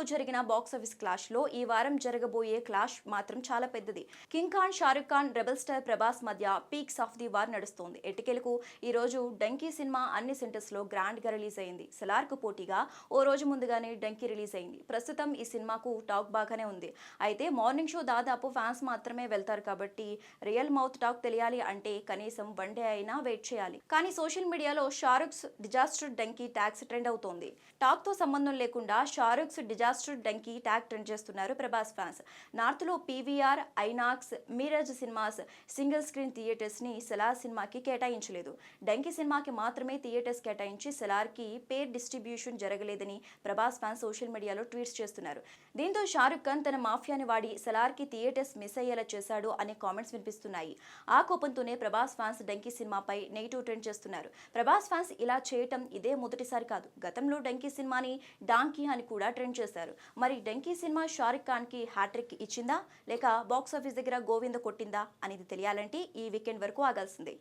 వరకు జరిగిన box office clash లో ఈ వారం జరగబోయే క్లాష్ మాత్రం చాలా పెద్దది. King Khan, Shahrukh Khan, rebel star Prabhas మధ్య పీక్స్ ఆఫ్ ది వార్ నడుస్తోంది. ఎట్టికెలకు ఈ రోజు డంకీ సినిమా అన్ని సెంటర్స్ లో గ్రాండ్ గా రిలీజ్ అయింది. సెలార్ కు పోటీగా ఓ రోజు ముందుగానే డంకీ రిలీజ్ అయింది. ప్రస్తుతం ఈ సినిమాకు టాక్ బాగానే ఉంది. అయితే మార్నింగ్ షో దాదాపు ఫ్యాన్స్ మాత్రమే వెళ్తారు కాబట్టి రియల్ మౌత్ టాక్ తెలియాలి అంటే కనీసం వన్ డే అయినా వెయిట్ చేయాలి. కానీ సోషల్ మీడియాలో షారుఖ్స్ డిజాస్టర్ డంకీ ట్యాగ్స్ ట్రెండ్ అవుతోంది. టాక్ తో సంబంధం లేకుండా షారుఖ్స్ డిజాస్టర్ డంకీ ట్యాగ్ ట్రెండ్ చేస్తున్నారు ప్రభాస్ ఫ్యాన్స్. నార్త్ లో PVR, INOX, Miraj cinemas single screen theatres ని సెలార్ సినిమాకి కేటాయించలేదు. డంకీ సినిమాకి మాత్రమే థియేటర్స్ కేటాయించి సెలార్ కి పేర్ డిస్ట్రిబ్యూషన్ జరగలేదని ప్రభాస్ ఫ్యాన్స్ సోషల్ మీడియాలో ట్వీట్స్ చేస్తున్నారు. దీంతో షారుఖ్ ఖాన్ తన మాఫియాని వాడి సెలార్ కి థియేటర్స్ మిస్ అయ్యేలా చేశాడు అనే కామెంట్స్ వినిపిస్తున్నాయి. ఆ కోపంతోనే ప్రభాస్ ఫ్యాన్స్ డంకీ సినిమాపై నెగిటివ్ ట్రెండ్ చేస్తున్నారు. ప్రభాస్ ఫ్యాన్స్ ఇలా చేయటం ఇదే మొదటిసారి కాదు. గతంలో డంకీ సినిమాని డాంకీ అని కూడా ట్రెండ్ చేశారు. మరి డంకీ సినిమా షారుఖ్ ఖాన్ కి హ్యాట్రిక్ ఇచ్చిందా లేక బాక్సాఫీస్ దగ్గర గోవింద కొట్టిందా అనేది తెలియాలంటే ఈ వీకెండ్ వరకు ఆగాల్సిందే.